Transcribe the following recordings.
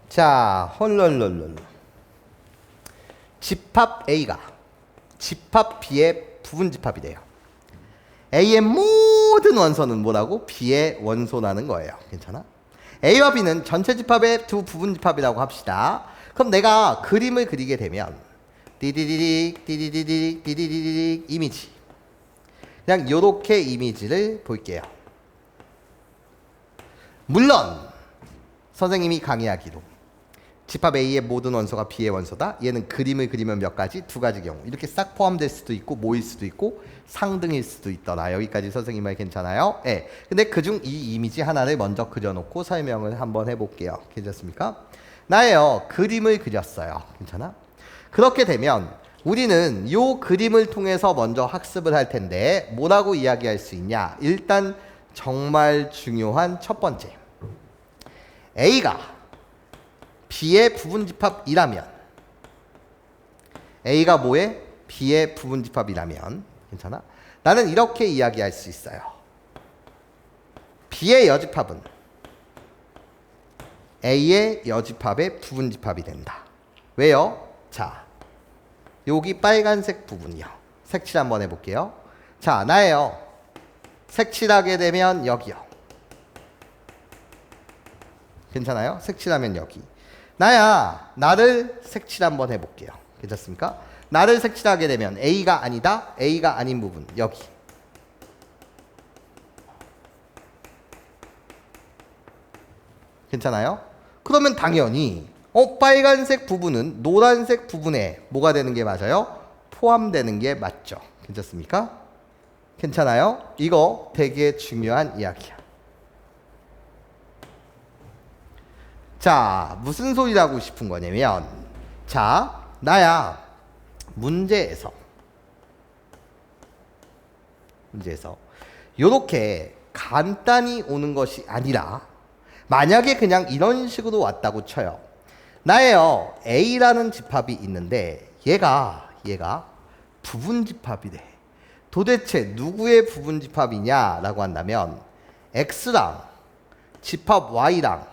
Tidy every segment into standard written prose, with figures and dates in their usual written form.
자, 헐rolrol롤. 집합 A가 집합 B의 부분집합이 돼요. A의 모든 원소는 뭐라고? B의 원소라는 거예요. 괜찮아? A와 B는 전체 집합의 두 부분집합이라고 합시다. 그럼 내가 그림을 그리게 되면 디디디딕 디디디딕 디디디딕 이미지, 그냥 요렇게 이미지를 볼게요. 물론 선생님이 강의하기로 집합 A의 모든 원소가 B의 원소다. 얘는 그림을 그리면 몇 가지? 두 가지 경우. 이렇게 싹 포함될 수도 있고 모일 수도 있고 상등일 수도 있더라. 여기까지 선생님 말 괜찮아요? 네. 근데 그중 이 이미지 하나를 먼저 그려놓고 설명을 한번 해볼게요. 괜찮습니까? 나예요. 그림을 그렸어요. 괜찮아? 그렇게 되면 우리는 요 그림을 통해서 먼저 학습을 할 텐데 뭐라고 이야기할 수 있냐? 일단 정말 중요한 첫 번째. A가 B의 부분집합이라면, A가 뭐에? B의 부분집합이라면, 괜찮아? 나는 이렇게 이야기할 수 있어요. B의 여집합은 A의 여집합의 부분집합이 된다. 왜요? 자, 여기 빨간색 부분이요. 색칠 한번 해볼게요. 자, 나예요. 색칠하게 되면 여기요. 괜찮아요? 색칠하면 여기. 나야, 나를 색칠 한번 해볼게요. 괜찮습니까? 나를 색칠하게 되면 A가 아니다, A가 아닌 부분 여기. 괜찮아요? 그러면 당연히 빨간색 부분은 노란색 부분에 뭐가 되는 게 맞아요? 포함되는 게 맞죠. 괜찮습니까? 괜찮아요? 이거 되게 중요한 이야기야. 자, 무슨 소리를 하고 싶은 거냐면, 자, 나야 문제에서 요렇게 간단히 오는 것이 아니라 만약에 그냥 이런 식으로 왔다고 쳐요. 나예요. A라는 집합이 있는데 얘가 부분집합이래. 도대체 누구의 부분집합이냐라고 한다면 X랑 집합 Y랑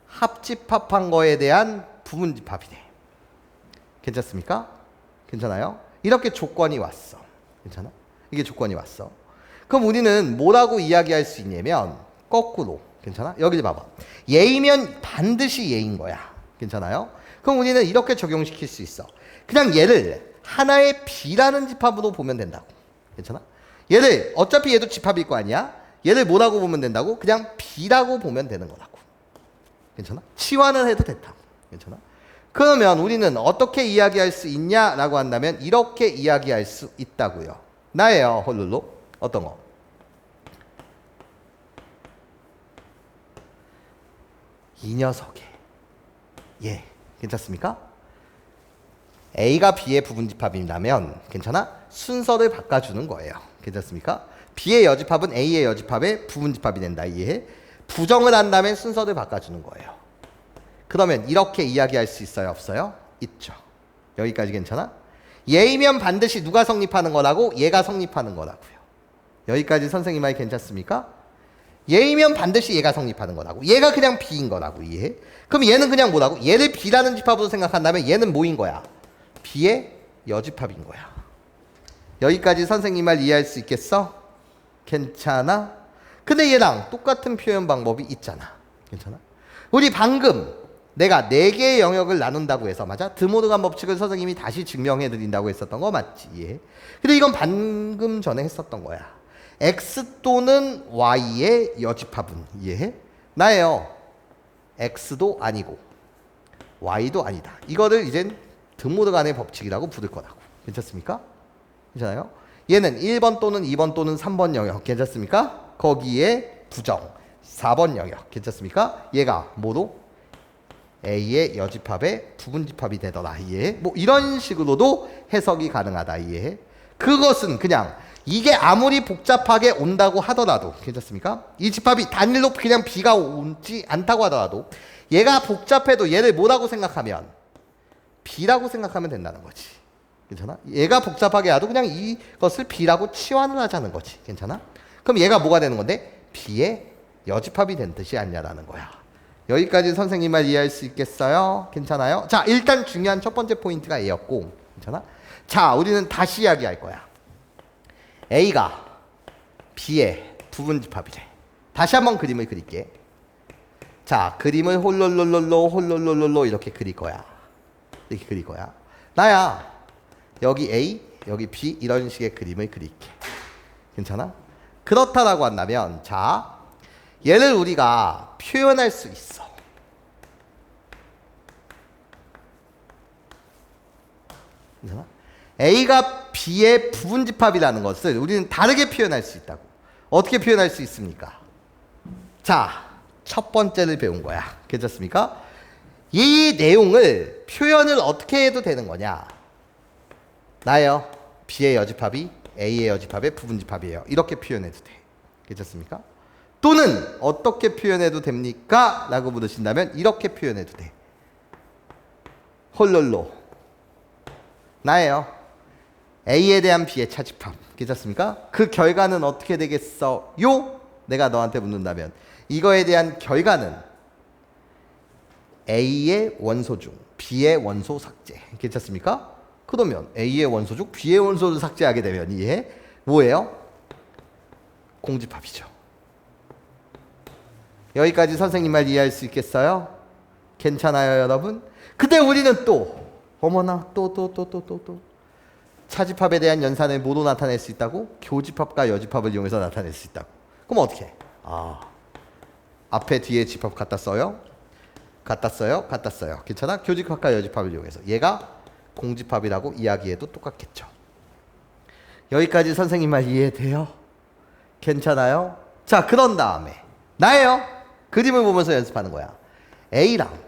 합집합한 거에 대한 부분집합이네. 괜찮습니까? 괜찮아요? 이렇게 조건이 왔어. 괜찮아? 이게 조건이 왔어. 그럼 우리는 뭐라고 이야기할 수 있냐면 거꾸로. 괜찮아? 여기 봐봐. 얘이면 반드시 얘인 거야. 괜찮아요? 그럼 우리는 이렇게 적용시킬 수 있어. 그냥 얘를 하나의 B라는 집합으로 보면 된다고. 괜찮아? 얘를 어차피 얘도 집합일 거 아니야? 얘를 뭐라고 보면 된다고? 그냥 B라고 보면 되는 거라고. 괜찮아? 치환을 해도 됐다. 괜찮아? 그러면 우리는 어떻게 이야기할 수 있냐라고 한다면 이렇게 이야기할 수 있다고요. 나예요. 홀룰로. 어떤 거? 이 녀석의 예. 괜찮습니까? A가 B의 부분집합이라면 괜찮아? 순서를 바꿔주는 거예요. 괜찮습니까? B의 여집합은 A의 여집합의 부분집합이 된다. 이해해? 부정을 한다면 순서를 바꿔주는 거예요. 그러면 이렇게 이야기할 수 있어요? 없어요? 있죠. 여기까지 괜찮아? 얘이면 반드시 누가 성립하는 거라고? 얘가 성립하는 거라고요. 여기까지 선생님 말이 괜찮습니까? 얘이면 반드시 얘가 성립하는 거라고. 얘가 그냥 B인 거라고. 이해해? 그럼 얘는 그냥 뭐라고? 얘를 B라는 집합으로 생각한다면 얘는 뭐인 거야? B의 여집합인 거야. 여기까지 선생님 말 이해할 수 있겠어? 괜찮아? 근데 얘랑 똑같은 표현 방법이 있잖아. 괜찮아? 우리 방금 내가 4개의 영역을 나눈다고 해서 맞아? 드모르간 법칙을 선생님이 다시 증명해 드린다고 했었던 거 맞지? 예. 근데 이건 방금 전에 했었던 거야. X 또는 Y의 여집합은 이해해? 나예요. X도 아니고 Y도 아니다. 이거를 이젠 드모르간의 법칙이라고 부를 거라고. 괜찮습니까? 괜찮아요? 얘는 1번 또는 2번 또는 3번 영역. 괜찮습니까? 거기에 부정 4번 영역. 괜찮습니까? 얘가 뭐로? A의 여집합의 부분집합이 되더라. 이해해? 뭐 이런 식으로도 해석이 가능하다. 이해해? 그것은 그냥 이게 아무리 복잡하게 온다고 하더라도 괜찮습니까? 이 집합이 단일로 그냥 B가 오지 않다고 하더라도 얘가 복잡해도 얘를 뭐라고 생각하면 B라고 생각하면 된다는 거지. 괜찮아? 얘가 복잡하게 해도 그냥 이것을 B라고 치환을 하자는 거지. 괜찮아? 그럼 얘가 뭐가 되는 건데? B의 여집합이 된 뜻이 아니냐라는 거야. 여기까지 선생님 말 이해할 수 있겠어요? 괜찮아요? 자, 일단 중요한 첫 번째 포인트가 A였고, 괜찮아? 자, 우리는 다시 이야기할 거야. A가 B의 부분집합이래. 다시 한번 그림을 그릴게. 자, 그림을 홀롤롤롤로 이렇게 그릴 거야. 이렇게 그릴 거야. 나야, 여기 A, 여기 B 이런 식의 그림을 그릴게. 괜찮아? 그렇다라고 한다면, 자, 얘를 우리가 표현할 수 있어. 괜찮아? A가 B의 부분집합이라는 것을 우리는 다르게 표현할 수 있다고. 어떻게 표현할 수 있습니까? 자, 첫 번째를 배운 거야. 괜찮습니까? 이 내용을 표현을 어떻게 해도 되는 거냐? 나요. B의 여집합이 A의 여집합의 부분집합이에요. 이렇게 표현해도 돼. 괜찮습니까? 또는 어떻게 표현해도 됩니까? 라고 물으신다면 이렇게 표현해도 돼. 홀롤로 나예요. A에 대한 B의 차집합. 괜찮습니까? 그 결과는 어떻게 되겠어요? 내가 너한테 묻는다면 이거에 대한 결과는 A의 원소 중 B의 원소 삭제. 괜찮습니까? 그러면 A의 원소 중 B의 원소를 삭제하게 되면 이게 뭐예요? 공집합이죠. 여기까지 선생님 말 이해할 수 있겠어요? 괜찮아요, 여러분? 근데 우리는 또 어머나 또 차집합에 대한 연산을 뭐로 나타낼 수 있다고? 교집합과 여집합을 이용해서 나타낼 수 있다고. 그럼 어떻게 해? 앞에 뒤에 집합 갖다 써요? 갖다 써요. 괜찮아? 교집합과 여집합을 이용해서 얘가 공집합이라고 이야기해도 똑같겠죠. 여기까지 선생님 말 이해돼요? 괜찮아요? 자, 그런 다음에 나예요. 그림을 보면서 연습하는 거야. A랑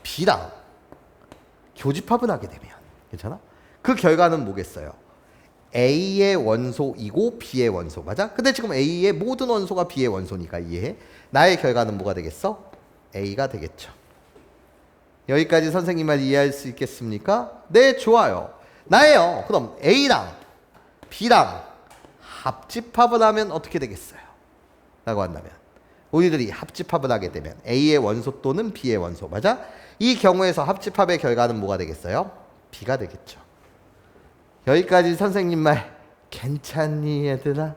B랑 교집합을 하게 되면 괜찮아? 그 결과는 뭐겠어요? A의 원소이고 B의 원소. 맞아? 근데 지금 A의 모든 원소가 B의 원소니까 이해해. 나의 결과는 뭐가 되겠어? A가 되겠죠. 여기까지 선생님 말 이해할 수 있겠습니까? 네, 좋아요. 나예요. 그럼 A랑 B랑 합집합을 하면 어떻게 되겠어요? 라고 한다면 우리들이 합집합을 하게 되면 A의 원소 또는 B의 원소. 맞아? 이 경우에서 합집합의 결과는 뭐가 되겠어요? B가 되겠죠. 여기까지 선생님 말 괜찮니 얘들아?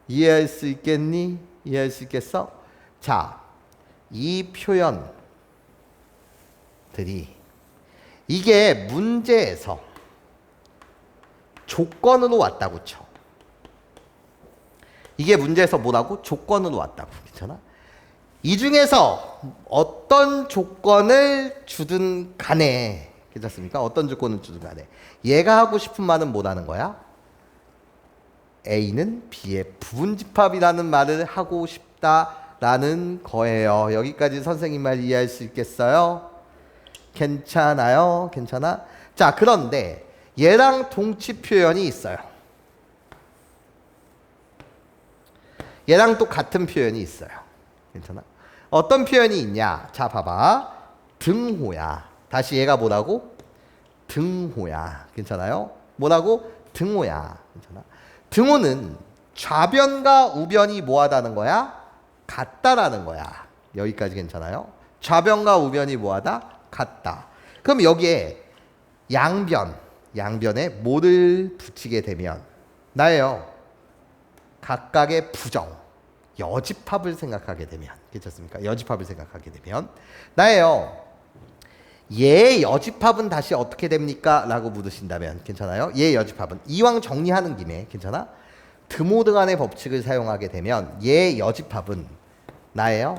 이해할 수 있겠니? 이해할 수 있겠어? 자, 이 표현들이 이게 문제에서 조건으로 왔다고 쳐. 이게 문제에서 뭐라고? 조건으로 왔다고. 괜찮아? 이 중에서 어떤 조건을 주든 간에 괜찮습니까? 어떤 조건을 주든 간에 얘가 하고 싶은 말은 뭐라는 거야? A는 B의 부분집합이라는 말을 하고 싶다라는 거예요. 여기까지 선생님 말 이해할 수 있겠어요? 괜찮아요? 괜찮아? 자, 그런데 얘랑 동치 표현이 있어요. 얘랑 또 같은 표현이 있어요. 괜찮아? 어떤 표현이 있냐? 자, 봐봐. 등호야. 다시 얘가 뭐라고? 등호야. 괜찮아요? 뭐라고? 등호야. 괜찮아? 등호는 좌변과 우변이 뭐하다는 거야? 같다라는 거야. 여기까지 괜찮아요? 좌변과 우변이 뭐하다? 같다. 그럼 여기에 양변에 뭐를 붙이게 되면 나예요. 각각의 부정, 여집합을 생각하게 되면 괜찮습니까? 여집합을 생각하게 되면 나예요. 얘의 여집합은 다시 어떻게 됩니까? 라고 물으신다면 괜찮아요? 얘의 여집합은 이왕 정리하는 김에 괜찮아? 드모드간의 법칙을 사용하게 되면 얘의 여집합은 나예요.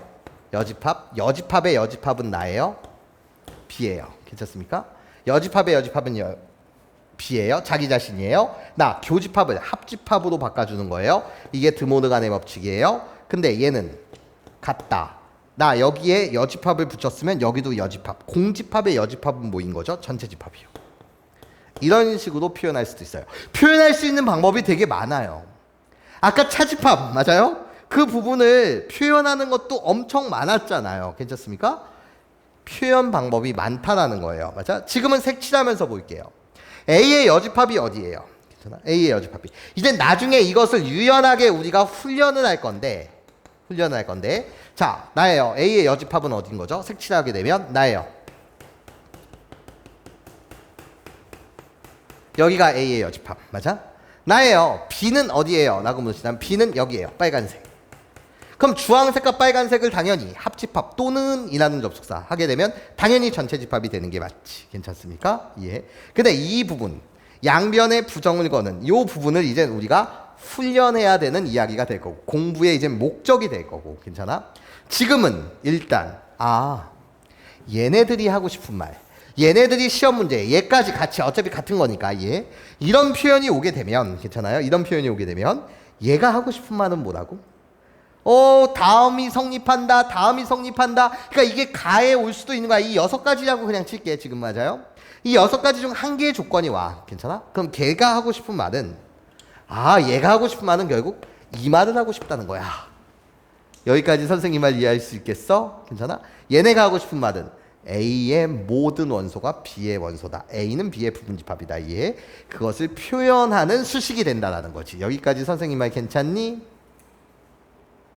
여집합의 여집합은 나예요. B예요. 괜찮습니까? 여집합의 여집합은 B예요. 자기 자신이에요. 나 교집합을 합집합으로 바꿔주는 거예요. 이게 드모드간의 법칙이에요. 근데 얘는 같다. 나 여기에 여집합을 붙였으면 여기도 여집합. 공집합의 여집합은 뭐인 거죠? 전체 집합이요. 이런 식으로 표현할 수도 있어요. 표현할 수 있는 방법이 되게 많아요. 아까 차집합 맞아요? 그 부분을 표현하는 것도 엄청 많았잖아요. 괜찮습니까? 표현 방법이 많다라는 거예요. 맞아? 지금은 색칠하면서 볼게요. A의 여집합이 어디예요? 괜찮아? A의 여집합이. 이제 나중에 이것을 유연하게 우리가 훈련을 할 건데 훈련할 건데 자 나예요. A의 여집합은 어딘 거죠? 색칠하게 되면 나예요. 여기가 A의 여집합 맞아? 나예요. B는 어디예요? 라고 묻으시면 B는 여기예요. 빨간색. 그럼 주황색과 빨간색을 당연히 합집합 또는 이라는 접속사 하게 되면 당연히 전체 집합이 되는 게 맞지. 괜찮습니까? 예. 근데 이 부분 양변에 부정을 거는 이 부분을 이제 우리가 훈련해야 되는 이야기가 될 거고 공부의 이제 목적이 될 거고 괜찮아? 지금은 일단 얘네들이 하고 싶은 말 얘네들이 시험 문제 얘까지 같이 어차피 같은 거니까 얘 이런 표현이 오게 되면 괜찮아요? 이런 표현이 오게 되면 얘가 하고 싶은 말은 뭐라고? 다음이 성립한다. 그러니까 이게 가에 올 수도 있는 거야. 이 6가지라고 그냥 칠게. 지금 맞아요? 이 6가지 중 한 개의 조건이 와. 괜찮아? 그럼 걔가 하고 싶은 말은 얘가 하고 싶은 말은 결국 이 말을 하고 싶다는 거야. 여기까지 선생님 말 이해할 수 있겠어? 괜찮아? 얘네가 하고 싶은 말은 A의 모든 원소가 B의 원소다. A는 B의 부분집합이다. 그것을 표현하는 수식이 된다라는 거지. 여기까지 선생님 말 괜찮니?